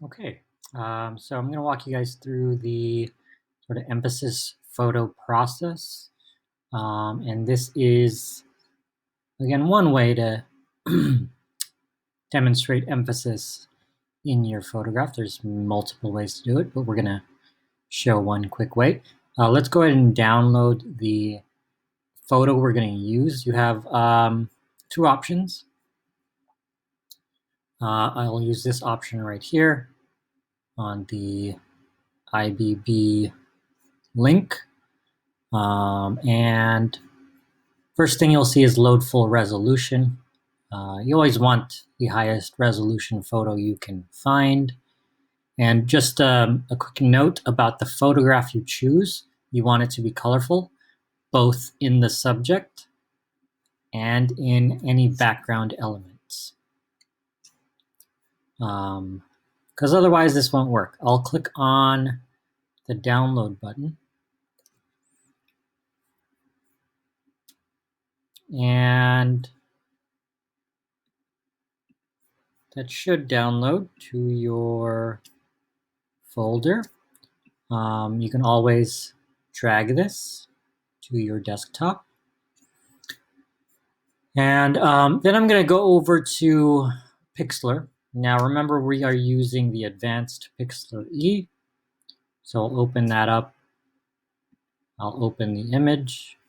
Okay, so I'm going to walk you guys through the sort of emphasis photo process. And this is, again, one way to demonstrate emphasis in your photograph. There's multiple ways to do it, but we're going to show one quick way. Let's go ahead and download the photo we're going to use. You have two options. I'll use this option right here on the IBB link. And first thing you'll see is load full resolution. You always want the highest resolution photo you can find. And just a quick note about the photograph you choose. You want it to be colorful, both in the subject and in any background elements. Because otherwise this won't work. I'll click on the download button. And that should download to your folder. You can always drag this to your desktop. And then I'm going to go over to Pixlr. Now remember, we are using the advanced Pixlr E. So I'll open that up. I'll open the image,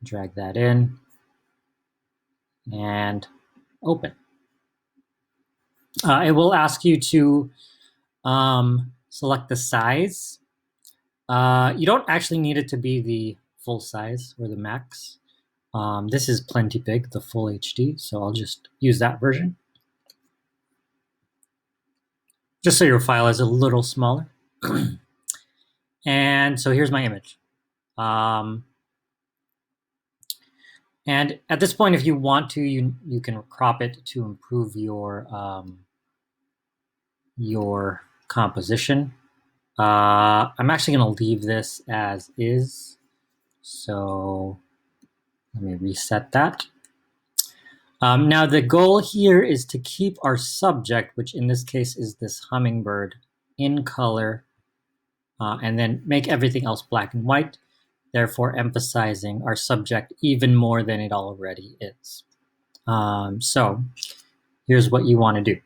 drag that in, and open. It will ask you to select the size. You don't actually need it to be the full size or the max. This is plenty big, the full HD, so I'll just use that version. Just so your file is a little smaller. And so here's my image. And at this point, if you want to, you can crop it to improve your composition. I'm actually going to leave this as is. So let me reset that. Now the goal here is to keep our subject, which in this case is this hummingbird, in color, and then make everything else black and white, therefore emphasizing our subject even more than it already is. So here's what you want to do.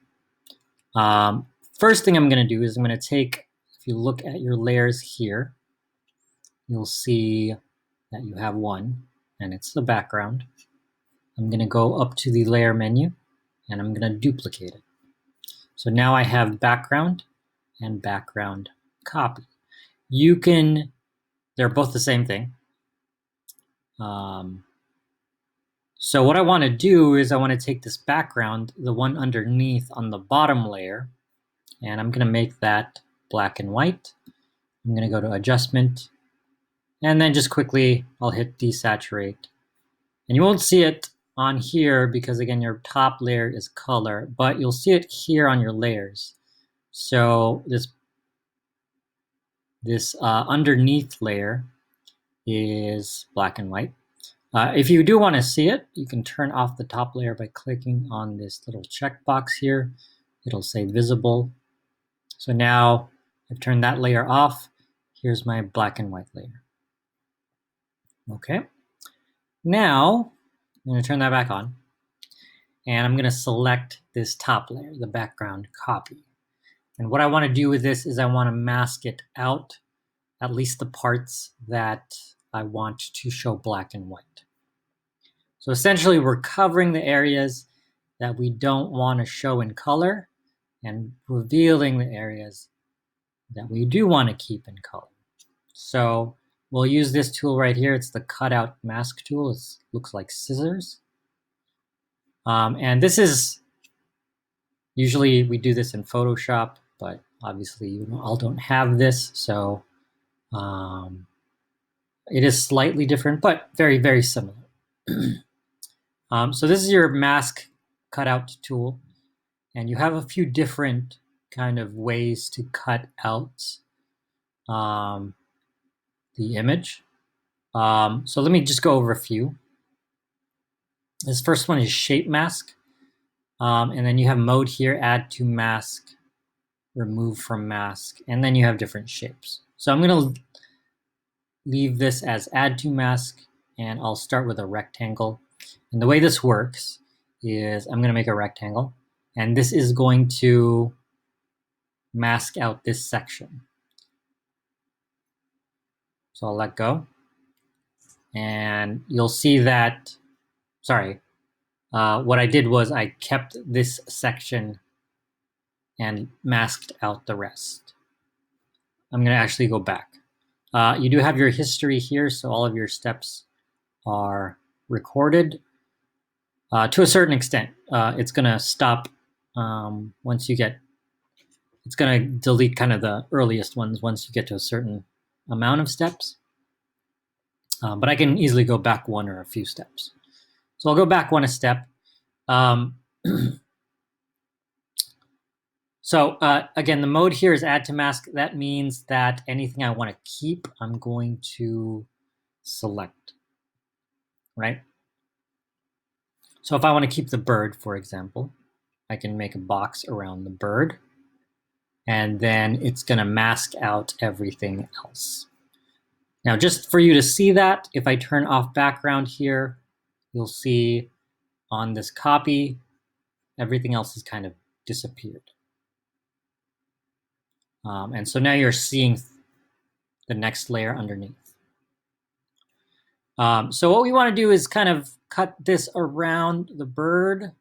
First thing I'm going to do is I'm going to take, if you look at your layers here, you'll see that you have one, and it's the background. I'm going to go up to the layer menu, and I'm going to duplicate it. So now I have background and background copy. They're both the same thing. So what I want to do is I want to take this background, the one underneath on the bottom layer, and I'm going to make that black and white. I'm going to go to adjustment, and then just quickly I'll hit desaturate. And you won't see it on here because, again, your top layer is color, but you'll see it here on your layers. So this underneath layer is black and white. If you do want to see it, you can turn off the top layer by clicking on this little checkbox here. It'll say visible. So now I've turned that layer off. Here's my black and white layer. Okay. Now I'm going to turn that back on. And I'm going to select this top layer, the background copy. And what I want to do with this is I want to mask it out, at least the parts that I want to show black and white. So essentially, we're covering the areas that we don't want to show in color and revealing the areas that we do want to keep in color. So we'll use this tool right here. It's the cutout mask tool. It looks like scissors. And this is, usually we do this in Photoshop, but obviously you all don't have this. So it is slightly different, but very, very similar. So this is your mask cutout tool, and you have a few different kind of ways to cut out the image. So let me just go over a few. This first one is shape mask, and then you have mode here, add to mask remove from mask, and then you have different shapes. So I'm going to leave this as add to mask, and I'll start with a rectangle. And the way this works is I'm going to make a rectangle, and this is going to mask out this section. So I'll let go, and you'll see that, sorry, what I did was I kept this section and masked out the rest. I'm going to actually go back. You do have your history here, so all of your steps are recorded. To a certain extent, it's going to stop once you get, it's going to delete kind of the earliest ones once you get to a certain amount of steps. But I can easily go back one or a few steps. So I'll go back one a step. So again, the mode here is add to mask. That means that anything I want to keep, I'm going to select, right? So if I want to keep the bird, for example, I can make a box around the bird, and then it's going to mask out everything else. Now, just for you to see that, if I turn off background here, you'll see on this copy, everything else has kind of disappeared. And so now you're seeing the next layer underneath. So what we want to do is kind of cut this around the bird.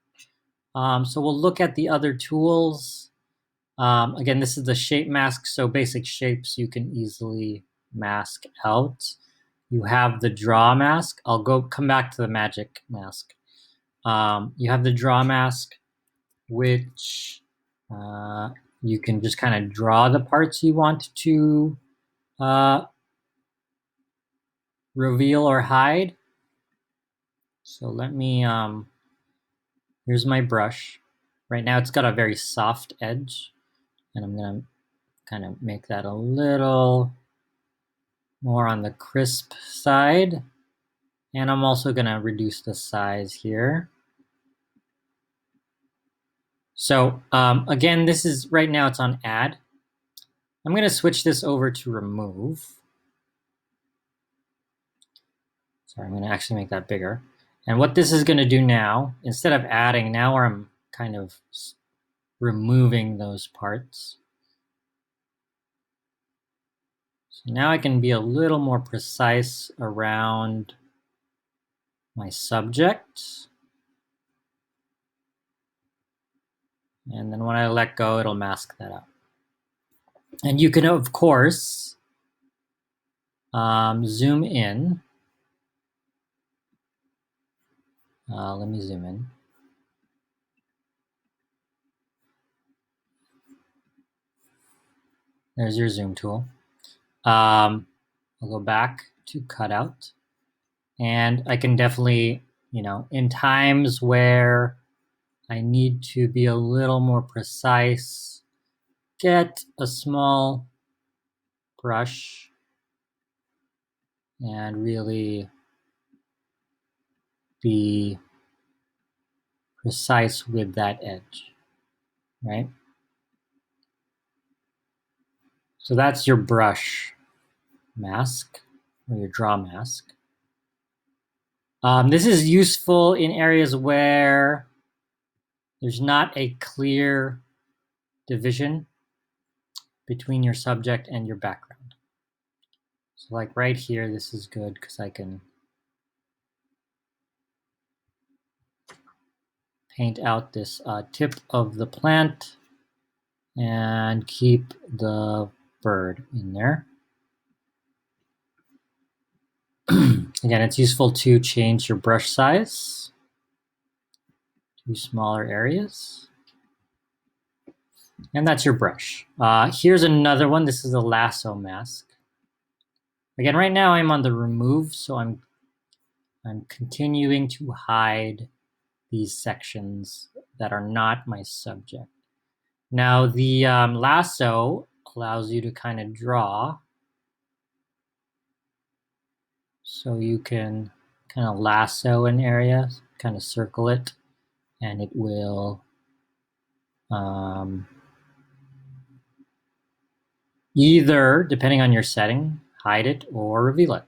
So we'll look at the other tools. Again, this is the shape mask, so basic shapes you can easily mask out. You have the draw mask. I'll come back to the magic mask. You have the draw mask, which you can just kind of draw the parts you want to reveal or hide. So let me, here's my brush. Right now it's got a very soft edge, and I'm gonna kind of make that a little more on the crisp side. And I'm also gonna reduce the size here. So again, this is, right now it's on add. I'm gonna switch this over to remove. Sorry, I'm gonna actually make that bigger. And what this is gonna do now, instead of adding, now I'm kind of removing those parts. So now I can be a little more precise around my subject. And then when I let go, it'll mask that out. And you can, of course, zoom in. Let me zoom in. There's your zoom tool. I'll go back to cutout. And I can definitely, in times where I need to be a little more precise, get a small brush and really be precise with that edge, right? So that's your brush mask, or your draw mask. This is useful in areas where there's not a clear division between your subject and your background. So like right here, this is good because I can paint out this tip of the plant and keep the bird in there. Again, it's useful to change your brush size to smaller areas. And that's your brush. Here's another one. This is a lasso mask. Again, right now I'm on the remove, so I'm continuing to hide these sections that are not my subject. Now the lasso allows you to kind of draw. So you can kind of lasso an area, kind of circle it, and it will either, depending on your setting, hide it or reveal it.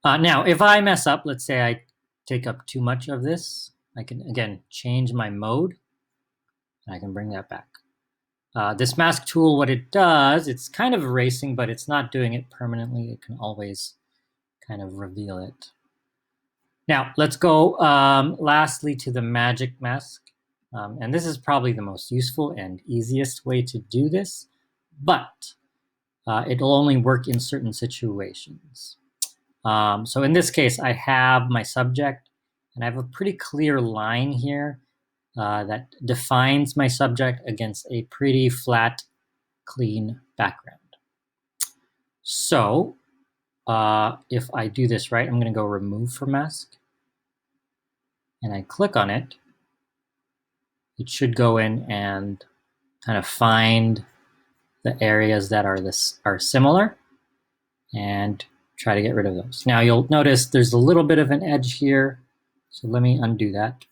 Now, if I mess up, let's say I take up too much of this, I can, again, change my mode, and I can bring that back. This mask tool, what it does, it's kind of erasing, but it's not doing it permanently. It can always kind of reveal it. Now, let's go lastly to the magic mask. And this is probably the most useful and easiest way to do this, but it'll only work in certain situations. So in this case, I have my subject, and I have a pretty clear line here that defines my subject against a pretty flat, clean background. So if I do this right, I'm going to go remove from mask, and I click on it. It should go in and kind of find the areas that are similar and try to get rid of those. Now you'll notice there's a little bit of an edge here, so let me undo that.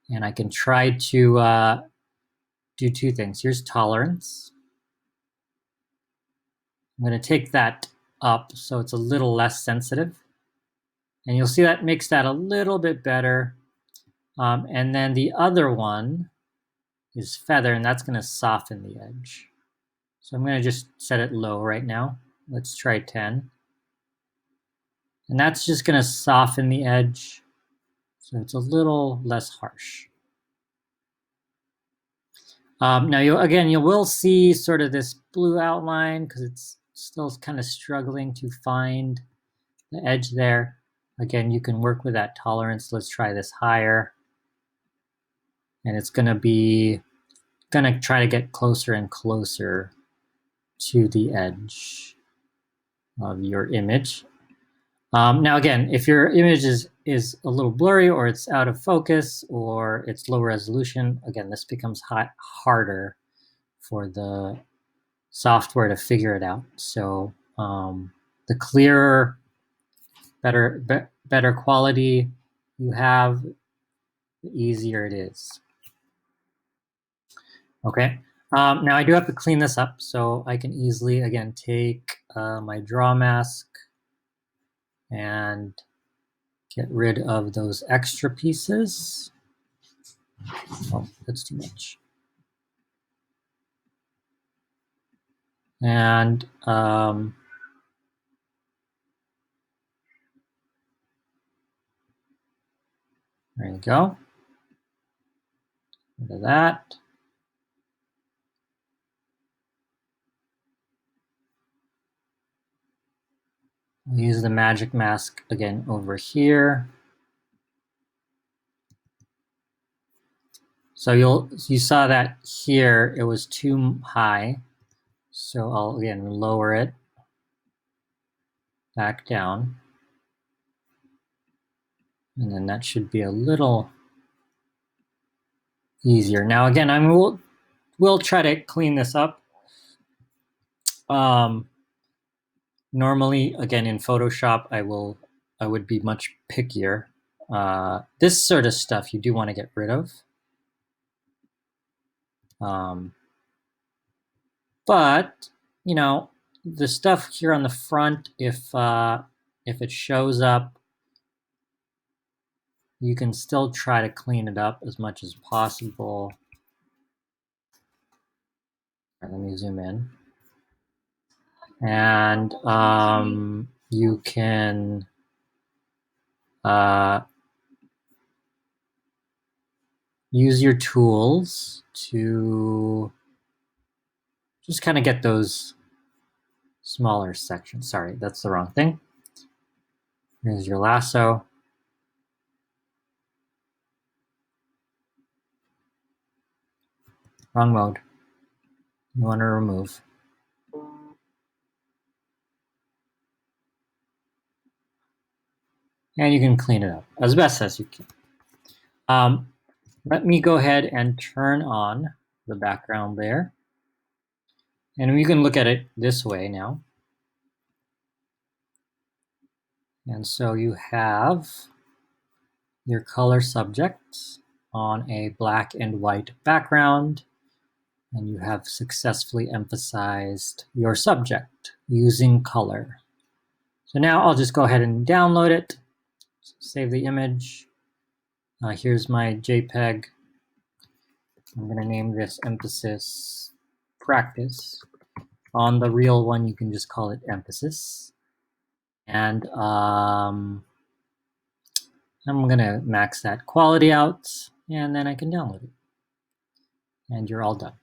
And I can try to do two things. Here's tolerance. I'm going to take that up so it's a little less sensitive. And you'll see that makes that a little bit better. And then the other one is feather, and that's going to soften the edge. So I'm going to just set it low right now. Let's try 10. And that's just going to soften the edge so it's a little less harsh. Now, you will see sort of this blue outline because it's still kind of struggling to find the edge there. Again, you can work with that tolerance. Let's try this higher. And it's going to try to get closer and closer to the edge of your image. Now, again, if your image is a little blurry or it's out of focus or it's low resolution, again, this becomes harder for the software to figure it out. So the clearer, better quality you have, the easier it is. Okay. Now I do have to clean this up, so I can easily, again, take my draw mask and get rid of those extra pieces. Oh, that's too much. And there you go. Rid of that. I'll use the magic mask again over here. So you saw that here it was too high. So I'll again lower it back down. And then that should be a little easier. Now again, we'll try to clean this up. Normally, again, in Photoshop, I would be much pickier. This sort of stuff you do want to get rid of. But you know, the stuff here on the front, if it shows up, you can still try to clean it up as much as possible. All right, let me zoom in. And you can use your tools to just kind of get those smaller sections. Sorry, that's the wrong thing. Here's your lasso. Wrong mode. You want to remove. And you can clean it up as best as you can. Let me go ahead and turn on the background layer. And you can look at it this way now. And so you have your color subjects on a black and white background. And you have successfully emphasized your subject using color. So now I'll just go ahead and download it, save the image. Here's my JPEG. I'm going to name this emphasis practice. On the real one, you can just call it emphasis. And I'm going to max that quality out, and then I can download it. And you're all done.